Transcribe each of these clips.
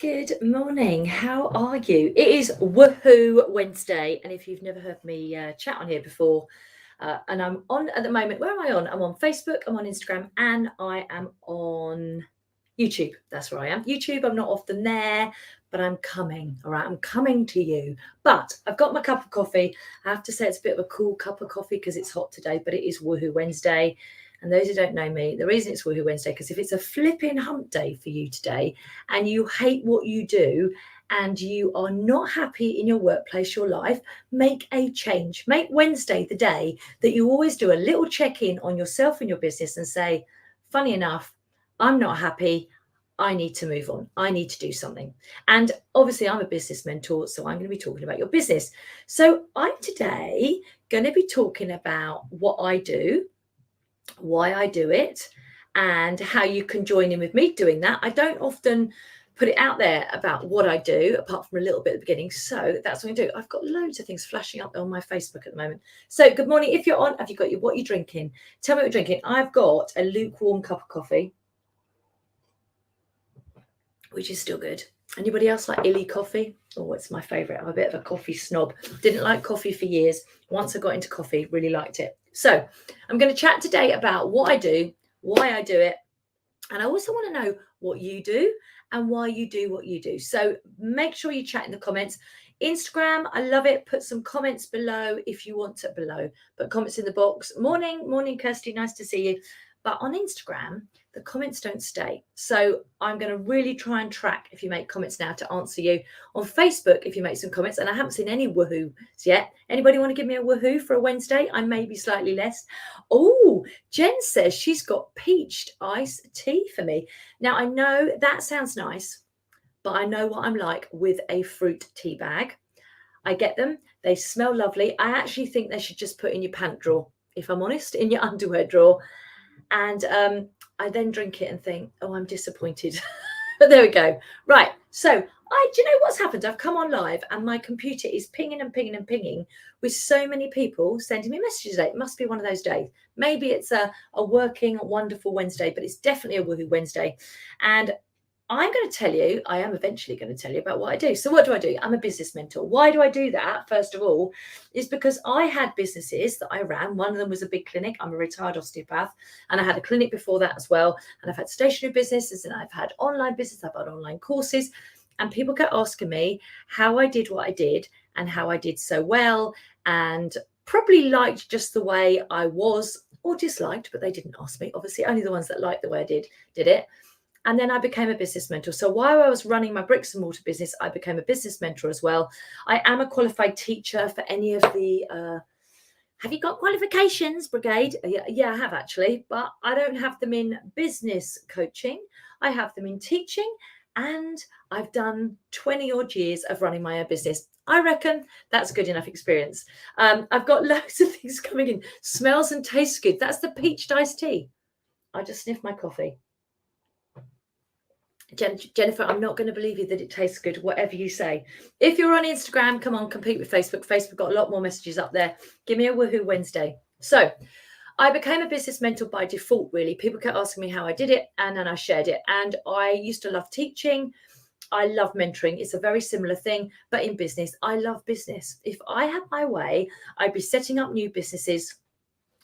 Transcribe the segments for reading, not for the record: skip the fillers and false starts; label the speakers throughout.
Speaker 1: Good morning. How are you? It is Woohoo Wednesday, and if you've never heard me chat on here before, and I'm on at the moment. Where am I on? I'm on Facebook, I'm on Instagram, and I am on YouTube. That's where I am. YouTube, I'm not often there, but I'm coming. All right, I'm coming to you. But I've got my cup of coffee. I have to say it's a bit of a cool cup of coffee because it's hot today, but it is Woohoo Wednesday. And those who don't know me, the reason it's Woohoo Wednesday, because if it's a flipping hump day for you today and you hate what you do and you are not happy in your workplace, your life, make a change. Make Wednesday the day that you always do a little check-in on yourself and your business and say, funny enough, I'm not happy. I need to move on. I need to do something. And obviously, I'm a business mentor, so I'm going to be talking about your business. So I'm today going to be talking about what I do, why I do it, and how you can join in with me doing that. I don't often put it out there about what I do, apart from a little bit at the beginning. So that's what I do. I've got loads of things flashing up on my Facebook at the moment. So good morning. If you're on, have you got what you're drinking? Tell me what you're drinking. I've got a lukewarm cup of coffee, which is still good. Anybody else like illy coffee? Oh, it's my favourite. I'm a bit of a coffee snob. Didn't like coffee for years. Once I got into coffee, really liked it. So I'm going to chat today about what I do, why I do it. And I also want to know what you do and why you do what you do. So make sure you chat in the comments. Instagram, I love it. Put some comments below if you want to below. Put comments in the box. Morning, Kirsty. Nice to see you. But on Instagram, the comments don't stay. So I'm going to really try and track if you make comments now to answer you. On Facebook, if you make some comments, and I haven't seen any woohoos yet. Anybody want to give me a woohoo for a Wednesday? I may be slightly less. Oh, Jen says she's got peached iced tea for me. Now, I know that sounds nice, but I know what I'm like with a fruit tea bag. I get them. They smell lovely. I actually think they should just put in your pant drawer, if I'm honest, in your underwear drawer. And I then drink it and think, oh, I'm disappointed. But there we go. Right. So do you know what's happened? I've come on live and my computer is pinging and pinging and pinging with so many people sending me messages today. It must be one of those days. Maybe it's a working, wonderful Wednesday, but it's definitely a Woohoo Wednesday. And I'm going to tell you, I am eventually going to tell you about what I do. So what do? I'm a business mentor. Why do I do that? First of all, is because I had businesses that I ran. One of them was a big clinic. I'm a retired osteopath, and I had a clinic before that as well. And I've had stationary businesses, and I've had online business. I've had online courses, and people kept asking me how I did what I did and how I did so well, and probably liked just the way I was or disliked, but they didn't ask me. Obviously, only the ones that liked the way I did it. And then I became a business mentor. So while I was running my bricks and mortar business, I became a business mentor as well. I am a qualified teacher for any of the, have you got qualifications, Brigade? Yeah, I have actually, but I don't have them in business coaching. I have them in teaching, and I've done 20 odd years of running my own business. I reckon that's good enough experience. I've got loads of things coming in. Smells and tastes good. That's the peached iced tea. I just sniffed my coffee. Jennifer, I'm not going to believe you that it tastes good, whatever you say. If you're on Instagram, come on, compete with Facebook. Facebook got a lot more messages up there. Give me a Woohoo Wednesday. So I became a business mentor by default, really. People kept asking me how I did it, and then I shared it. And I used to love teaching. I love mentoring. It's a very similar thing, but in business, I love business. If I had my way, I'd be setting up new businesses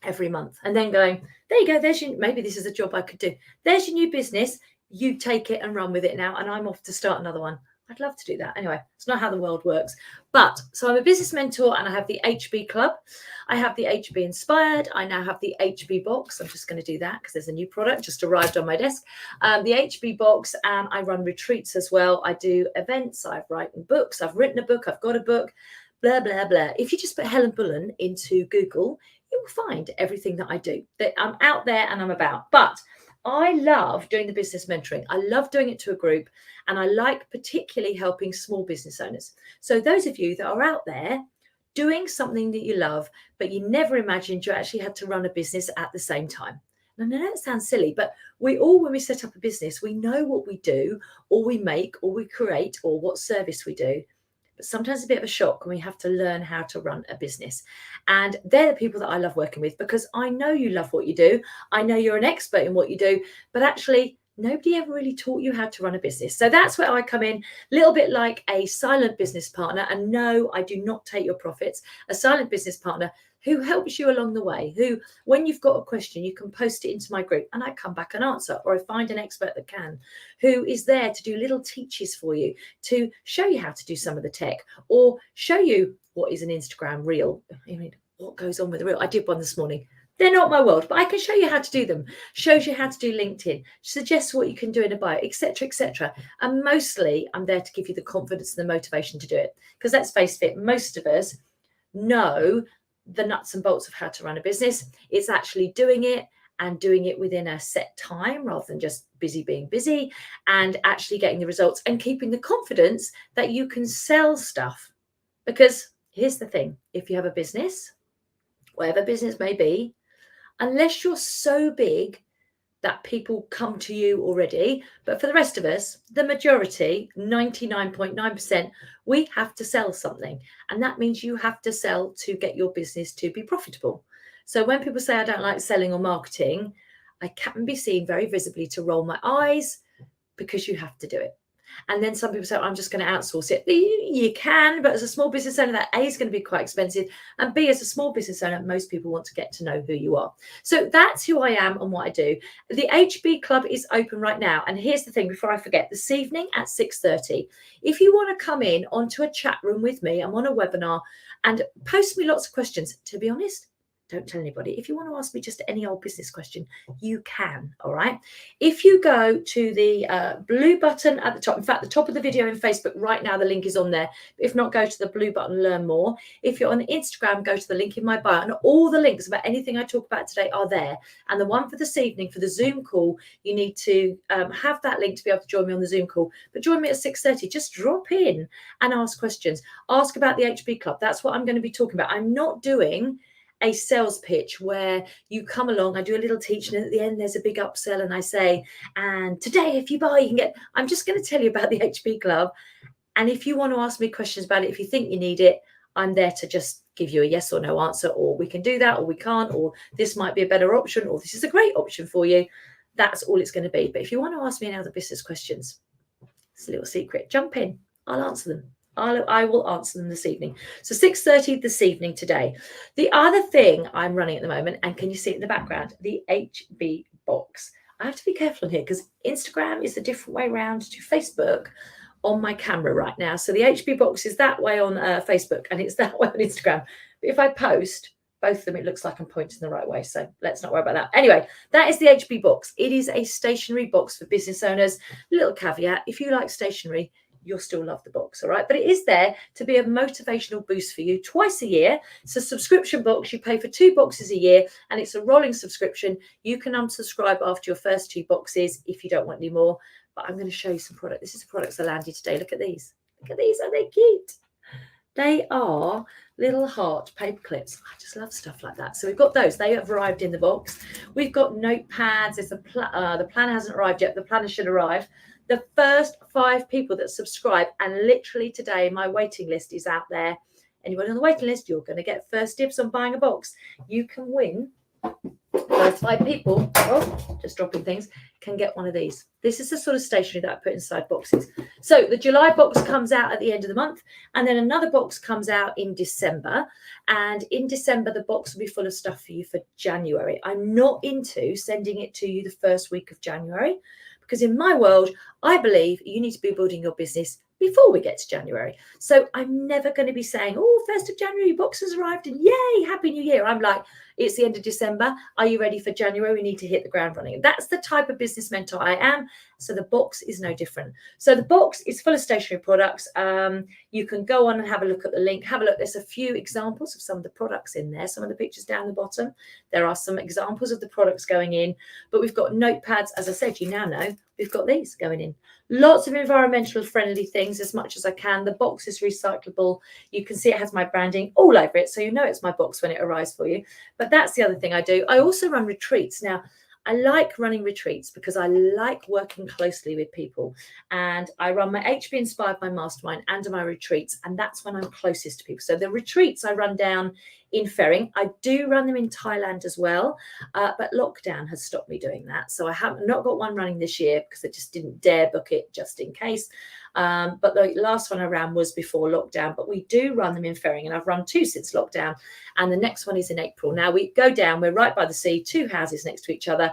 Speaker 1: every month and then going, there you go, there's your, maybe this is a job I could do. There's your new business. You take it and run with it now, and I'm off to start another one. I'd love to do that. Anyway, it's not how the world works. But so I'm a business mentor, and I have the HB Club. I have the HB Inspired. I now have the HB Box. I'm just going to do that because there's a new product just arrived on my desk. The HB Box, and I run retreats as well. I do events. I've written books. I've written a book. I've got a book. Blah, blah, blah. If you just put Helen Bullen into Google, you will find everything that I do. That I'm out there and I'm about. But I love doing the business mentoring. I love doing it to a group, and I like particularly helping small business owners. So those of you that are out there doing something that you love, but you never imagined you actually had to run a business at the same time. Now, I know that sounds silly, but we all, when we set up a business, we know what we do, or we make, or we create, or what service we do. But sometimes it's a bit of a shock when we have to learn how to run a business. And they're the people that I love working with, because I know you love what you do. I know you're an expert in what you do, but actually Nobody ever really taught you how to run a business. So that's where I come in, a little bit like a silent business partner. And no, I do not take your profits. A silent business partner who helps you along the way, who, when you've got a question, you can post it into my group and I come back and answer, or I find an expert that can, who is there to do little teaches for you, to show you how to do some of the tech, or show you what is an Instagram reel. I mean, what goes on with a reel? I did one this morning. They're not my world, but I can show you how to do them. Shows you how to do LinkedIn, suggests what you can do in a bio, etc., etc. And mostly I'm there to give you the confidence and the motivation to do it. Because let's face it, most of us know the nuts and bolts of how to run a business. It's actually doing it and doing it within a set time rather than just being busy, and actually getting the results and keeping the confidence that you can sell stuff. Because here's the thing, if you have a business, whatever business may be, unless you're so big that people come to you already, but for the rest of us, the majority, 99.9%, we have to sell something. And that means you have to sell to get your business to be profitable. So when people say I don't like selling or marketing, I can be seen very visibly to roll my eyes, because you have to do it. And then some people say, I'm just going to outsource it. You can, but as a small business owner, that A is going to be quite expensive. And B, as a small business owner, most people want to get to know who you are. So that's who I am and what I do. The HB Club is open right now. And here's the thing, before I forget, this evening at 6:30, if you want to come in onto a chat room with me, I'm on a webinar, and post me lots of questions. To be honest, don't tell anybody. If you want to ask me just any old business question, you can. All right. If you go to the blue button at the top, in fact, the top of the video in Facebook right now, the link is on there. If not, go to the blue button, learn more. If you're on Instagram, go to the link in my bio, and all the links about anything I talk about today are there. And the one for this evening, for the Zoom call, you need to have that link to be able to join me on the Zoom call. But join me at 6:30. Just drop in and ask questions. Ask about the HB Club. That's what I'm going to be talking about. I'm not doing a sales pitch where you come along, I do a little teaching, and at the end there's a big upsell, and I say, and today if you buy, you can get. I'm just going to tell you about the HB Club, and if you want to ask me questions about it, if you think you need it, I'm there to just give you a yes or no answer, or we can do that, or we can't, or this might be a better option, or this is a great option for you. That's all it's going to be. But if you want to ask me any other business questions, it's a little secret, jump in, I'll answer them. I will answer them this evening. So 6:30 this evening today. The other thing I'm running at the moment, and can you see it in the background? The HB box. I have to be careful here because Instagram is a different way around to Facebook on my camera right now. So the HB box is that way on Facebook and it's that way on Instagram. But if I post both of them, it looks like I'm pointing the right way. So let's not worry about that. Anyway, that is the HB box. It is a stationery box for business owners. Little caveat, if you like stationery, you'll still love the box, all right? But it is there to be a motivational boost for you twice a year. It's a subscription box. You pay for 2 boxes a year, and it's a rolling subscription. You can unsubscribe after your first 2 boxes if you don't want any more. But I'm going to show you some products. This is the products that landed today. Look at these. Look at these. Are they cute? They are little heart paper clips. I just love stuff like that. So we've got those. They have arrived in the box. We've got notepads. There's the planner hasn't arrived yet. The planner should arrive. The first 5 people that subscribe, and literally today my waiting list is out there. Anybody on the waiting list, you're going to get first dibs on buying a box. You can win. Those 5 people, just dropping things, can get one of these. This is the sort of stationery that I put inside boxes. So the July box comes out at the end of the month, and then another box comes out in December. And in December, the box will be full of stuff for you for January. I'm not into sending it to you the first week of January, because in my world, I believe you need to be building your business before we get to January. So I'm never going to be saying, 1st of January, box has arrived and yay, Happy New Year. I'm like, it's the end of December. Are you ready for January? We need to hit the ground running. That's the type of business mentor I am. So the box is no different. So the box is full of stationery products. You can go on and have a look at the link. Have a look. There's a few examples of some of the products in there. Some of the pictures down the bottom. There are some examples of the products going in. But we've got notepads. As I said, you now know we've got these going in. Lots of environmental friendly things as much as I can. The box is recyclable. You can see it has my branding all over it. So you know it's my box when it arrives for you. But that's the other thing I do. I also run retreats. Now, I like running retreats because I like working closely with people. And I run my HB Inspired, my mastermind, and my retreats. And that's when I'm closest to people. So the retreats I run down in Ferring. I do run them in Thailand as well, but lockdown has stopped me doing that. So I have not got one running this year because I just didn't dare book it just in case. But the last one I ran was before lockdown, but we do run them in Ferring, and I've run 2 since lockdown, and the next one is in April. Now we go down, we're right by the sea, 2 houses next to each other,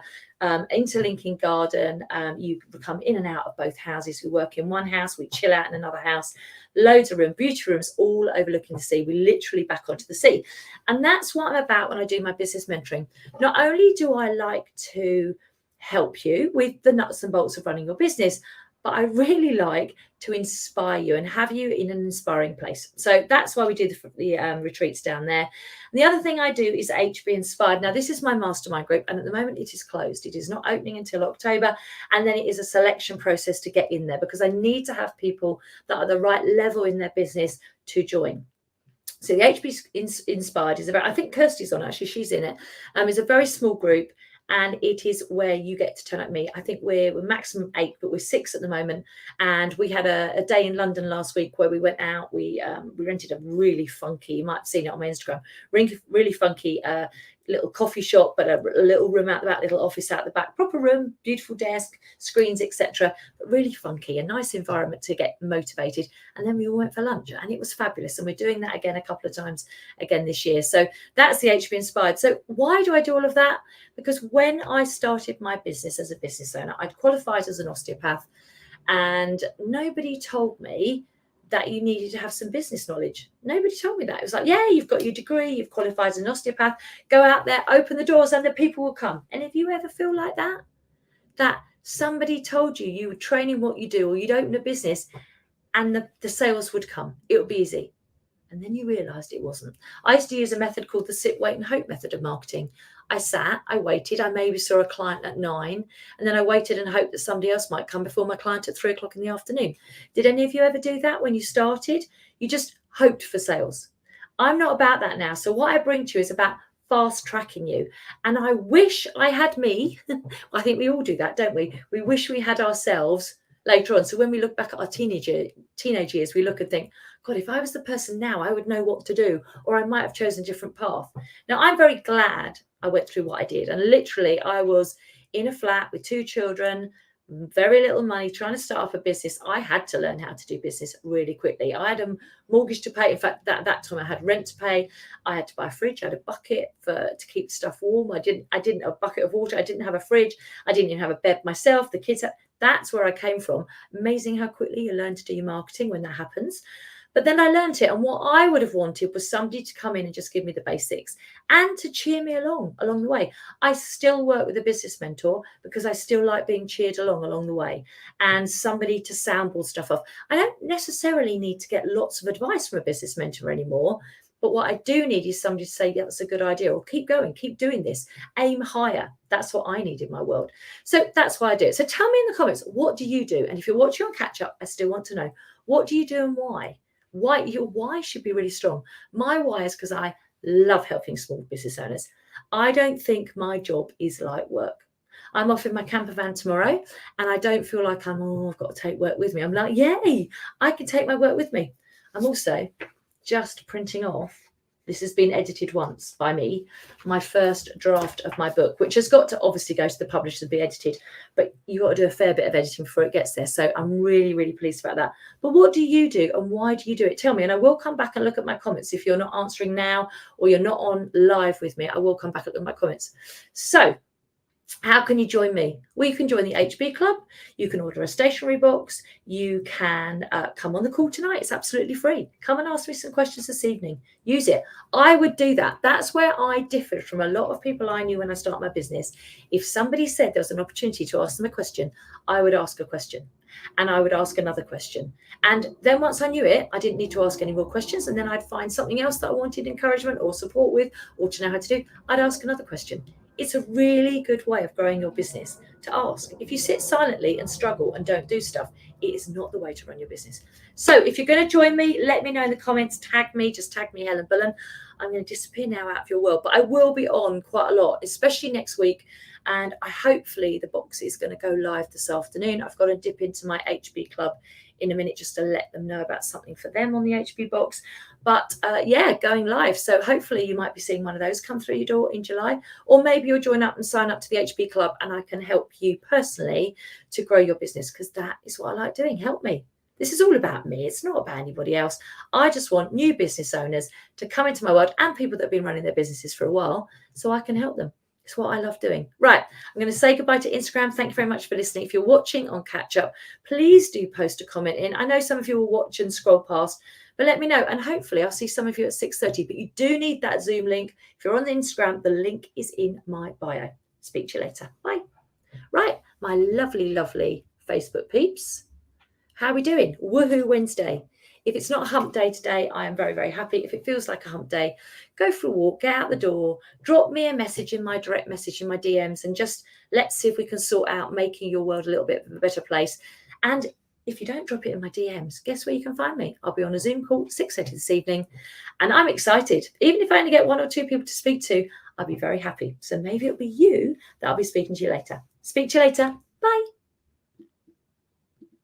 Speaker 1: interlinking garden. You come in and out of both houses. We work in one house, we chill out in another house, loads of room, beauty rooms, all overlooking the sea. We literally back onto the sea. And that's what I'm about when I do my business mentoring. Not only do I like to help you with the nuts and bolts of running your business, but I really like to inspire you and have you in an inspiring place. So that's why we do the retreats down there. And the other thing I do is HB Inspired. Now, this is my mastermind group, and at the moment it is closed. It is not opening until October, and then it is a selection process to get in there because I need to have people that are the right level in their business to join. So the HB Inspired is about, I think Kirsty's on, actually, she's in it. It's a very small group. And it is where you get to turn up me. I think we're maximum 8, but we're 6 at the moment. And we had a day in London last week where we went out. We rented a really funky, you might have seen it on my Instagram, really funky little coffee shop, but a little room out the back, little office out the back, proper room, beautiful desk, screens, etc. But really funky, a nice environment to get motivated. And then we all went for lunch, and it was fabulous. And we're doing that again a couple of times again this year. So that's the HB Inspired. So why do I do all of that? Because when I started my business as a business owner, I'd qualified as an osteopath, and nobody told me that you needed to have some business knowledge. Nobody told me that. It was like, yeah, you've got your degree, you've qualified as an osteopath, go out there, open the doors, and the people will come. And if you ever feel like that, that somebody told you you were training what you do, or you'd open a business and the sales would come, it would be easy. And then you realized it wasn't. I used to use a method called the sit, wait and hope method of marketing. I sat, I waited, I maybe saw a client at 9, and then I waited and hoped that somebody else might come before my client at 3 o'clock in the afternoon. Did any of you ever do that when you started? You just hoped for sales. I'm not about that now. So what I bring to you is about fast tracking you. And I wish I had me. I think we all do that, don't we? We wish we had ourselves later on. So when we look back at our teenage years, we look and think, God, if I was the person now, I would know what to do, or I might have chosen a different path. Now, I'm very glad I went through what I did. And literally, I was in a flat with 2 children, very little money, trying to start up a business. I had to learn how to do business really quickly. I had a mortgage to pay. In fact, at that time, I had rent to pay. I had to buy a fridge. I had a bucket to keep stuff warm. I didn't a bucket of water. I didn't have a fridge. I didn't even have a bed myself. The kids had. That's where I came from. Amazing how quickly you learn to do your marketing when that happens. But then I learned it. And what I would have wanted was somebody to come in and just give me the basics and to cheer me along the way. I still work with a business mentor because I still like being cheered along the way, and somebody to soundboard stuff off. I don't necessarily need to get lots of advice from a business mentor anymore. But what I do need is somebody to say, yeah, that's a good idea, or keep going, keep doing this, aim higher. That's what I need in my world. So that's why I do it. So tell me in the comments, what do you do? And if you're watching on catch up, I still want to know, what do you do and why? Your why should be really strong. My why is because I love helping small business owners. I don't think my job is like work. I'm off in my camper van tomorrow, and I don't feel like I've got to take work with me. I'm like, yay, I can take my work with me. I'm also just printing off, this has been edited once by me, my first draft of my book, which has got to obviously go to the publisher to be edited, but you've got to do a fair bit of editing before it gets there. So I'm really, really pleased about that. But what do you do and why do you do it? Tell me, and I will come back and look at my comments. If you're not answering now or you're not on live with me, I will come back and look at my comments. So how can you join me? Well, you can join the HB Club. You can order a stationery box. You can come on the call tonight. It's absolutely free. Come and ask me some questions this evening. Use it. I would do that. That's where I differed from a lot of people I knew when I started my business. If somebody said there was an opportunity to ask them a question, I would ask a question. And I would ask another question. And then once I knew it, I didn't need to ask any more questions. And then I'd find something else that I wanted encouragement or support with, or to know how to do. I'd ask another question. It's a really good way of growing your business. to ask. If you sit silently and struggle and don't do stuff, it is not the way to run your business. So if you're going to join me, let me know in the comments, tag me, just tag me, Helen Bullen. I'm going to disappear now out of your world, but I will be on quite a lot, especially next week. And hopefully the box is going to go live this afternoon. I've got to dip into my HB club in a minute just to let them know about something for them on the HB box. But yeah, going live. So hopefully you might be seeing one of those come through your door in July, or maybe you'll join up and sign up to the HB club and I can help you personally to grow your business, because that is what I like doing. Help me. This is all about me. It's not about anybody else. I just want new business owners to come into my world and people that have been running their businesses for a while so I can help them. It's what I love doing. Right. I'm going to say goodbye to Instagram. Thank you very much for listening. If you're watching on catch up, please do post a comment in. I know some of you will watch and scroll past, but let me know. And hopefully I'll see some of you at 6:30. But you do need that Zoom link. If you're on the Instagram, the link is in my bio. Speak to you later. Bye. Right. My lovely, lovely Facebook peeps. How are we doing? Woohoo Wednesday. If it's not a hump day today, I am very, very happy. If it feels like a hump day, go for a walk, get out the door, drop me a message in my direct message in my DMs, and just let's see if we can sort out making your world a little bit of a better place. And if you don't drop it in my DMs, guess where you can find me? I'll be on a Zoom call 6:30 this evening, and I'm excited. Even if I only get 1 or 2 people to speak to, I'll be very happy. So maybe it'll be you that I'll be speaking to you later. Speak to you later. Bye.